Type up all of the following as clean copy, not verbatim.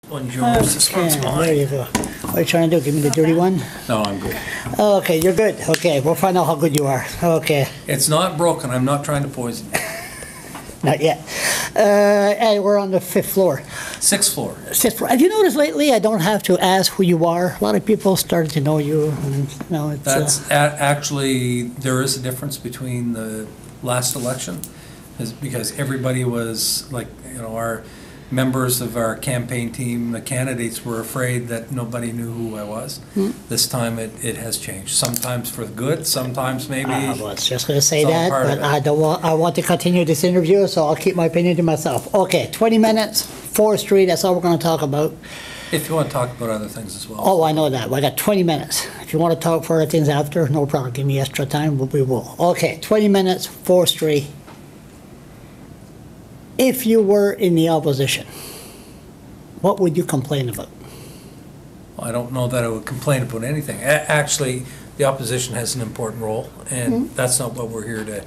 One's yours, this one's Okay, there mine. you go. What are you trying to do? Give me the dirty one? No, I'm good. Okay, you're good. Okay, we'll find out how good you are. Okay, It's not broken, I'm not trying to poison you. not yet. Hey, we're on the 5th floor. 6th floor. 6th floor. Have you noticed lately I don't have to ask who you are? A lot of people started to know you. And, you know, it's, That's actually, there is a difference between the last election, is because everybody was like, you know, our members of our campaign team, the candidates were afraid that nobody knew who I was. This time it has changed. Sometimes for the good, sometimes maybe. I was just going to say It's all that, part of but it. I don't want. I want to continue this interview, so I'll keep my opinion to myself. Okay, 20 minutes, Forestry. That's all we're going to talk about. If you want to talk about other things as well. Oh, I know that. I got 20 minutes. If you want to talk for other things after, no problem. Give me extra time. We will. Okay, 20 minutes, Forestry. If you were in the opposition, what would you complain about? I don't know that I would complain about anything. Actually, the opposition has an important role, and that's not what we're here to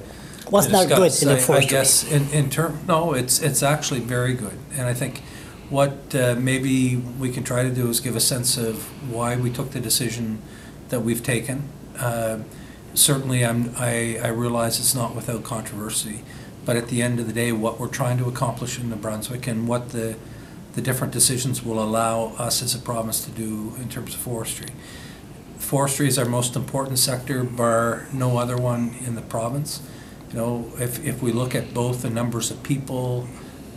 What's not good discuss. in the I Forestry? guess in term, no, it's actually very good. And I think what maybe we can try to do is give a sense of why we took the decision that we've taken. Certainly, I realize it's not without controversy, but at the end of the day, what we're trying to accomplish in New Brunswick and what the different decisions will allow us as a province to do in terms of forestry. Forestry is our most important sector, bar no other one in the province. You know, if we look at both the numbers of people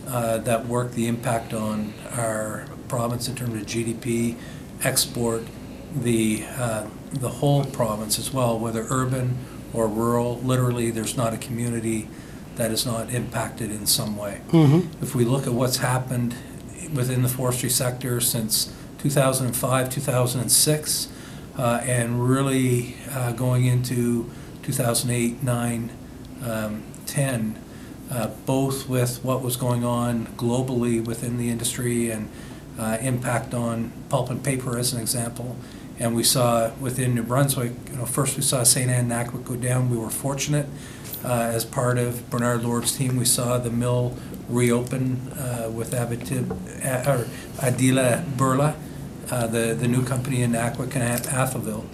that work, the impact on our province in terms of GDP, export, the whole province as well, whether urban or rural, literally there's not a community that is not impacted in some way. If we look at what's happened within the forestry sector since 2005, 2006, and really going into 2008, 9, 10, both with what was going on globally within the industry and impact on pulp and paper as an example. And we saw within New Brunswick, you know, first we saw St. Anne and Ackwick go down. We were fortunate. As part of Bernard Lord's team, we saw the mill reopen with Adila Burla, the new company in Ackwick and Atholville.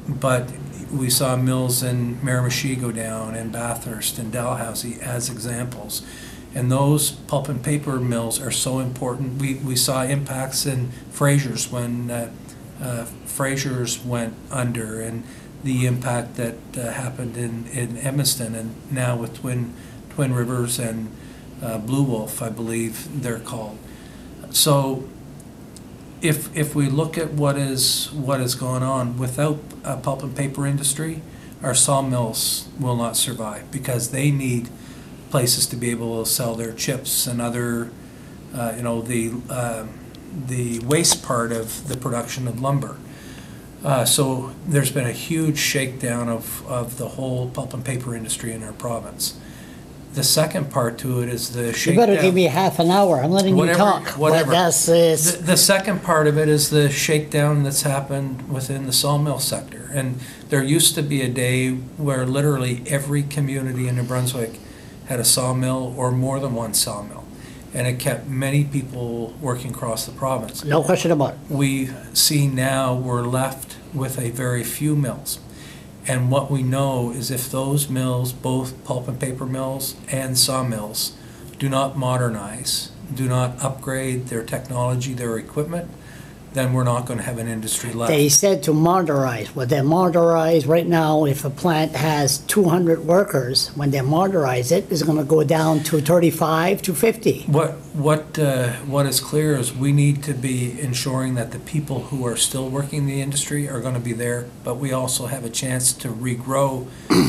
But we saw mills in Miramichi go down, and Bathurst and Dalhousie as examples. And those pulp and paper mills are so important. We saw impacts in Fraser's when Fraser's went under, and the impact that happened in Edmundston, and now with Twin Rivers and Blue Wolf, I believe they're called. So if we look at what is going on, without a pulp and paper industry, our sawmills will not survive because they need places to be able to sell their chips and other, you know, the waste part of the production of lumber. So there's been a huge shakedown of the whole pulp and paper industry in our province. The second part to it is the shakedown. You better give me half an hour. I'm letting you talk. Whatever. But that's, The second part of it is the shakedown that's happened within the sawmill sector. And there used to be a day where literally every community in New Brunswick had a sawmill or more than one sawmill. And it kept many people working across the province. no question about it. We see now we're left with a very few mills. And what we know is if those mills, both pulp and paper mills and sawmills, do not modernize, do not upgrade their technology, their equipment, then we're not going to have an industry left. They said to modernize. Well, they modernize right now. If a plant has 200 workers, when they modernize it, it's going to go down to 35 to 50. What is clear is we need to be ensuring that the people who are still working in the industry are going to be there, but we also have a chance to regrow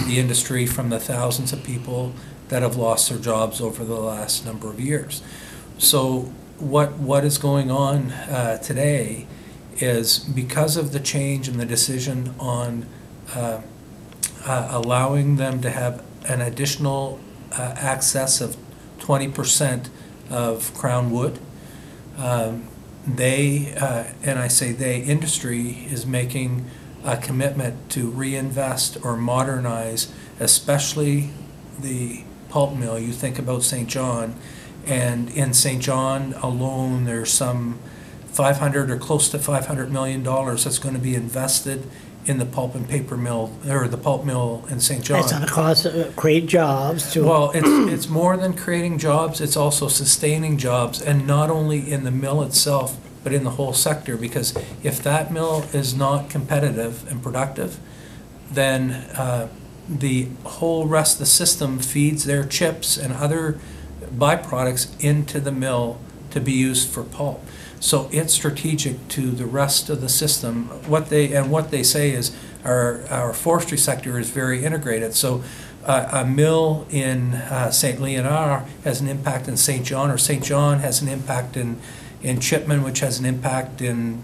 the industry from the thousands of people that have lost their jobs over the last number of years. So what is going on today is because of the change in the decision on allowing them to have an additional access of 20% of crown wood, they, and I say they, industry is making a commitment to reinvest or modernize, especially the pulp mill. You think about St. John And in St. John alone, there's some 500 or close to $500 million that's going to be invested in the pulp and paper mill, or the pulp mill in St. John. It's going to cost, create jobs to. Well, it's more than creating jobs, it's also sustaining jobs, and not only in the mill itself, but in the whole sector, because if that mill is not competitive and productive, then the whole rest of the system feeds their chips and other byproducts into the mill to be used for pulp. So it's strategic to the rest of the system. What they say is our forestry sector is very integrated. So a mill in St. Leonard has an impact in St. John, or St. John has an impact in Chipman, which has an impact in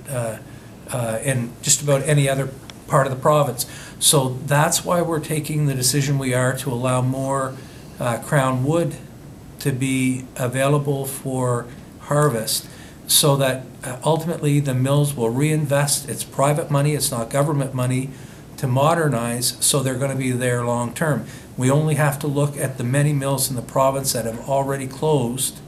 just about any other part of the province. So that's why we're taking the decision we are to allow more crown wood to be available for harvest, so that ultimately the mills will reinvest. It's private money, it's not government money, to modernize, so they're going to be there long term. We only have to look at the many mills in the province that have already closed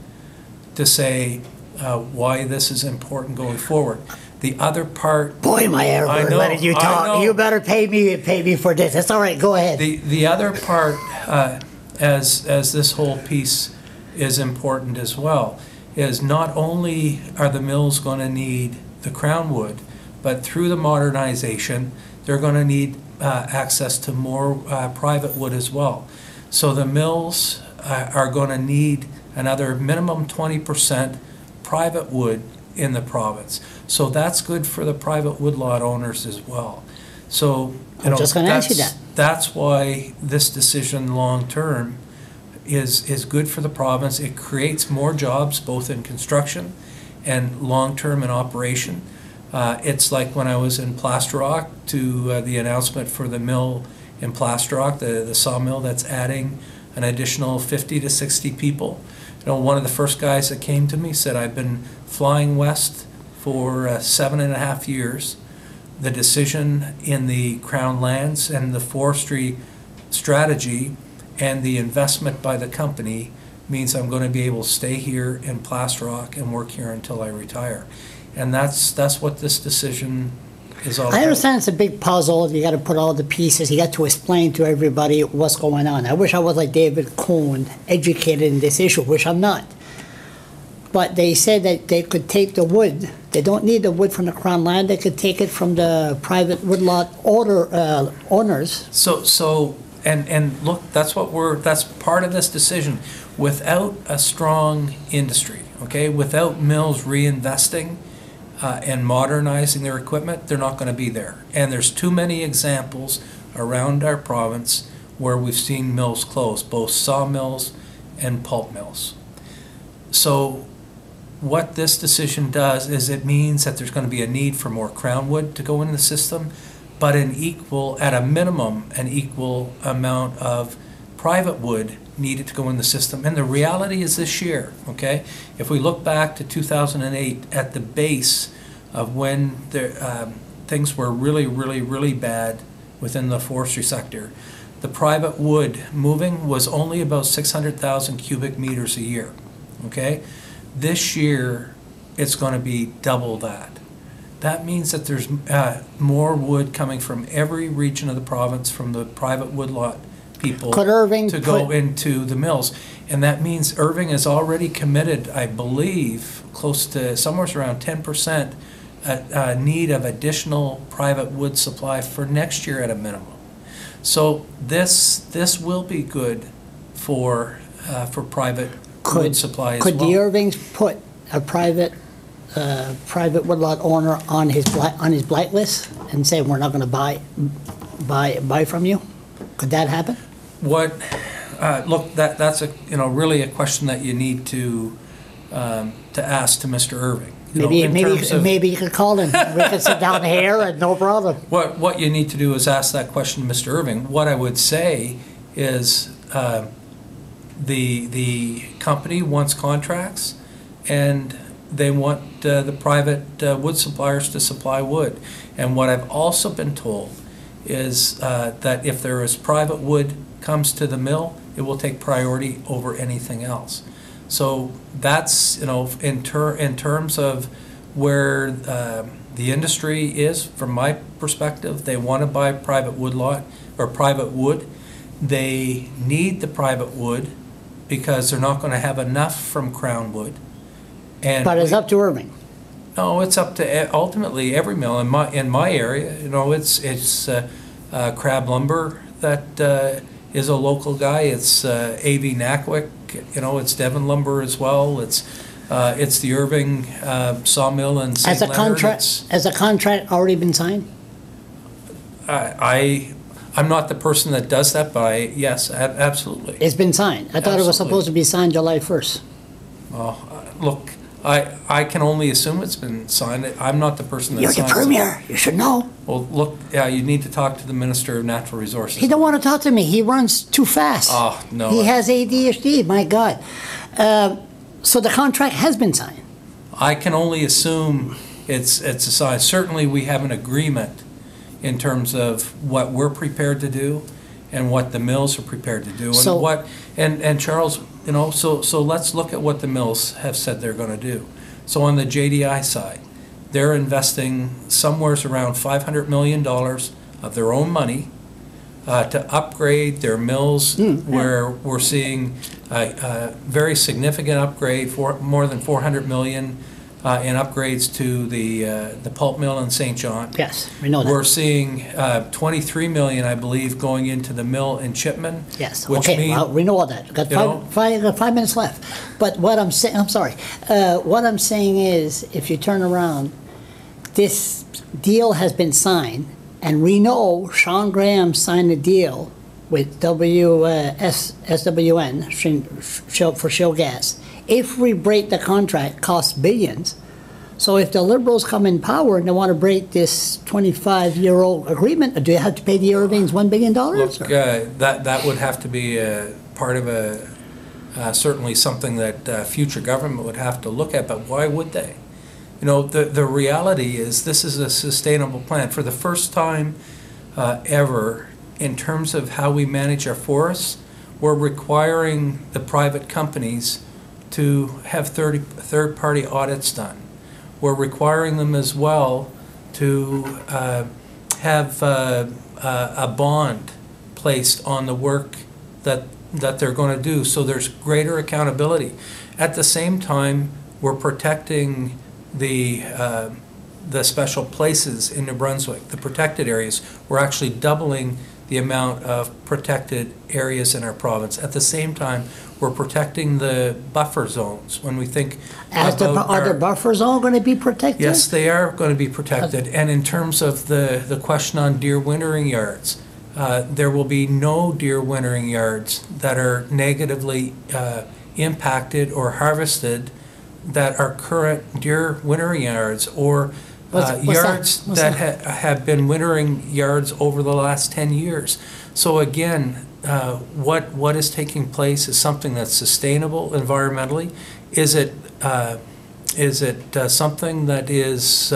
to say why this is important going forward. The other part... Boy, my Edward, letting you talk. You better pay me for this. That's all right, go ahead. The other part, as this whole piece is important as well, is not only are the mills going to need the crown wood, but through the modernization, they're going to need access to more private wood as well. So the mills are going to need another minimum 20% private wood in the province. So that's good for the private woodlot owners as well. So I'm just going to ask you that. That's why this decision long term is good for the province. It creates more jobs, both in construction and long-term in operation. It's like when I was in Plaster Rock, to the announcement for the mill in Plaster Rock, the sawmill that's adding an additional 50 to 60 people. You know, one of the first guys that came to me said, I've been flying west for 7.5 years. The decision in the Crown lands and the forestry strategy and the investment by the company means I'm going to be able to stay here in Plaster Rock and work here until I retire. And that's what this decision is all about. I understand it's a big puzzle. You got to put all the pieces. You got to explain to everybody what's going on. I wish I was like David Cohn, educated in this issue, which I'm not. But they said that they could take the wood. They don't need the wood from the Crown land. They could take it from the private woodlot owners. And look, that's part of this decision. Without a strong industry, okay, without mills reinvesting and modernizing their equipment, they're not going to be there. And there's too many examples around our province where we've seen mills close, both sawmills and pulp mills. So what this decision does is it means that there's going to be a need for more crown wood to go in the system, but at a minimum, an equal amount of private wood needed to go in the system. And the reality is this year, okay, if we look back to 2008 at the base of when things were really, really, really bad within the forestry sector, the private wood moving was only about 600,000 cubic meters a year, okay? This year, it's going to be double that. That means that there's more wood coming from every region of the province, from the private woodlot people to go into the mills. And that means Irving has already committed, I believe, close to somewhere around 10% need of additional private wood supply for next year at a minimum. So this will be good for private wood supply as well. Could the Irvings put a private woodlot owner on his blacklist and say we're not going to buy from you? Could that happen? Look, that's really a question that you need to ask to Mr. Irving. Maybe you could call him. We could sit down here and no problem. What you need to do is ask that question to Mr. Irving. What I would say is the company wants contracts, and they want the private wood suppliers to supply wood. And what I've also been told is that if there is private wood comes to the mill, it will take priority over anything else. So that's, in terms of where the industry is, from my perspective, they want to buy private woodlot or private wood. They need the private wood because they're not going to have enough from Crown wood. And But it's up to Irving. no, it's up to ultimately every mill in my area. It's Crab Lumber that is a local guy. It's AV Nackwick. It's Devon Lumber as well. It's the Irving sawmill in St. Leonard. Has a contract already been signed? I'm not the person that does that, but yes, absolutely. It's been signed. I thought it was Absolutely. supposed to be signed July 1st. Look, I can only assume it's been signed. I'm not the person that You're signs the premier. You should know. it. Well, look, yeah, you need to talk to the Minister of Natural Resources. He don't want to talk to me. He runs too fast. Oh, no. He has ADHD, my God. So the contract has been signed. I can only assume it's a sign. Certainly, we have an agreement in terms of what we're prepared to do and what the mills are prepared to do. And Charles, so let's look at what the mills have said they're going to do. So on the JDI side, they're investing somewhere around $500 million of their own money to upgrade their mills, where we're seeing a very significant upgrade, for more than $400 million in upgrades to the pulp mill in St. John. Yes, we know that. We're seeing $23 million, I believe, going into the mill in Chipman. Yes, which okay, mean- well, we know all that. Got got 5 minutes left. But what I'm saying, I'm sorry. What I'm saying is, if you turn around, this deal has been signed, and we know Sean Graham signed a deal with SWN for shale gas. If we break the contract, costs billions. So if the Liberals come in power and they want to break this 25-year-old agreement, do they have to pay the Irvings $1 billion? Look, that would have to be part of certainly something that future government would have to look at, but why would they? The reality is this is a sustainable plan. For the first time ever, in terms of how we manage our forests, we're requiring the private companies to have third-party audits done. We're requiring them as well to have a bond placed on the work that they're going to do, so there's greater accountability. At the same time, we're protecting the special places in New Brunswick, the protected areas. We're actually doubling the amount of protected areas in our province. At the same time, we're protecting the buffer zones. When we think Are the buffer zone going to be protected? Yes, they are going to be protected. And in terms of the question on deer wintering yards, there will be no deer wintering yards that are negatively impacted or harvested that are current deer wintering yards, or yards that have been wintering yards over the last 10 years. So again, what is taking place is something that's sustainable environmentally. Is it something that is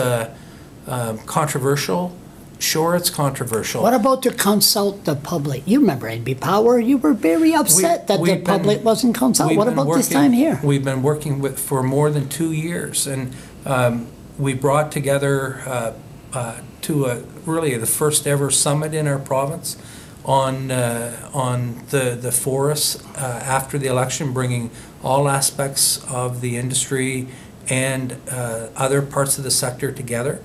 controversial? Sure, it's controversial. What about to consult the public? You remember NB Power, you were very upset that the public wasn't consulted. What about this time here? We've been working for more than 2 years, and we brought together to really the first ever summit in our province on the forests after the election, bringing all aspects of the industry and other parts of the sector together.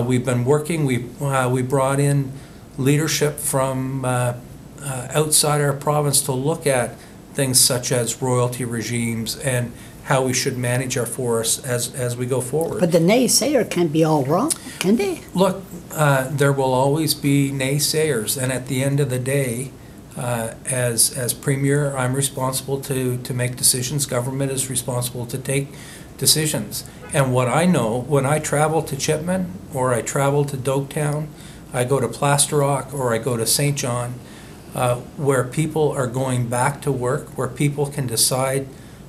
We've been working, we brought in leadership from outside our province to look at things such as royalty regimes and how we should manage our forests as we go forward. But the naysayer can't be all wrong, can they? Look, there will always be naysayers, and at the end of the day, as Premier, I'm responsible to make decisions. Government is responsible to take decisions. And what I know, when I travel to Chipman, or I travel to Doketown, I go to Plaster Rock, or I go to St. John, where people are going back to work, where people can decide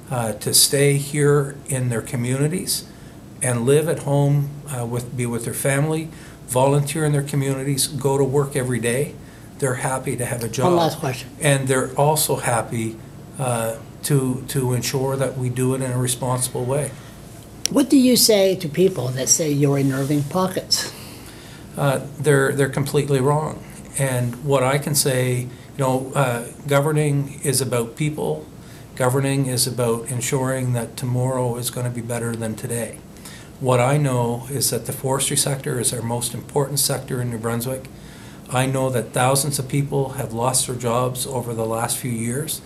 to stay here in their communities and live at home, be with their family, volunteer in their communities, go to work every day. They're happy to have a job. One last question. And they're also happy to ensure that we do it in a responsible way. What do you say to people that say you're in Irving pockets? They're completely wrong. And what I can say, governing is about people. Governing is about ensuring that tomorrow is going to be better than today. What I know is that the forestry sector is our most important sector in New Brunswick. I know that thousands of people have lost their jobs over the last few years,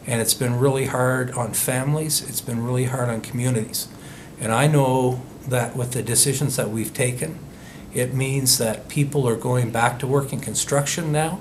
and it's been really hard on families, it's been really hard on communities. And I know that with the decisions that we've taken, it means that people are going back to work in construction now.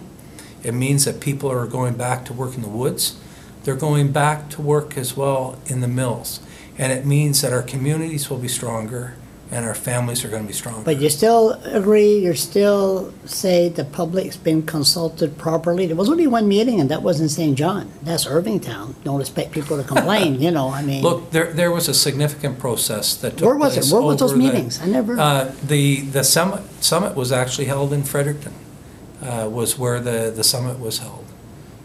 It means that people are going back to work in the woods. They're going back to work as well in the mills. And it means that our communities will be stronger and our families are going to be stronger. But you still agree, you still say the public's been consulted properly? There was only one meeting, and that was in St. John. That's Irvingtown. Don't expect people to complain, I mean. Look, there was a significant process that took place. Where was it? Where were those meetings? I never. The summit was actually held in Fredericton, was where the summit was held.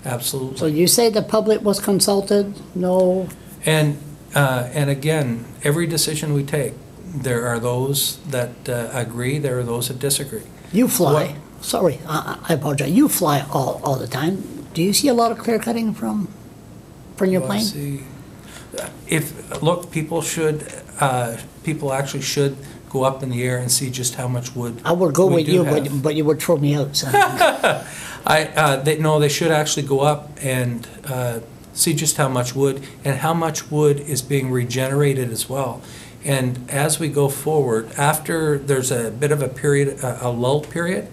Absolutely. So you say the public was consulted? No. And again, every decision we take, there are those that agree, there are those that disagree. You fly. Sorry, I apologize. You fly all the time. Do you see a lot of clear cutting from your plane? People actually should go up in the air and see just how much wood I would go with you, have. but you would throw me out. So. They should actually go up and see just how much wood and how much wood is being regenerated as well. And as we go forward, after there's a bit of a period, a lull period,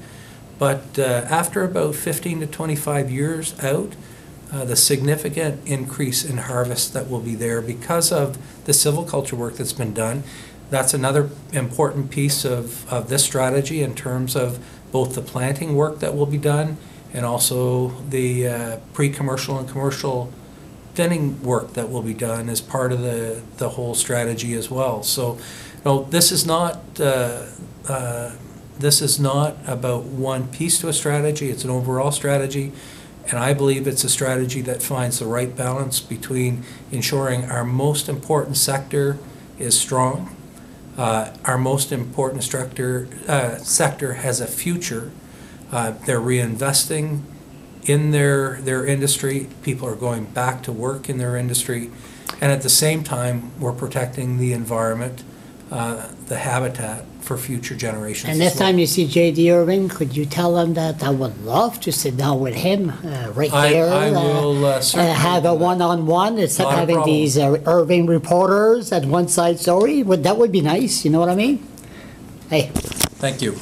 but after about 15 to 25 years out, the significant increase in harvest that will be there because of the silviculture work that's been done. That's another important piece of this strategy in terms of both the planting work that will be done and also the pre-commercial and commercial thinning work that will be done as part of the whole strategy as well. So, this is not about one piece to a strategy. It's an overall strategy, and I believe it's a strategy that finds the right balance between ensuring our most important sector is strong, our most important sector has a future. They're reinvesting in their industry. People are going back to work in their industry, and at the same time we're protecting the environment, the habitat for future generations. And next time you see J.D. Irving, could you tell him that I would love to sit down with him right here? I will certainly have a one-on-one instead of having these Irving reporters at one side story. That would be nice, you know what I mean? Hey. Thank you.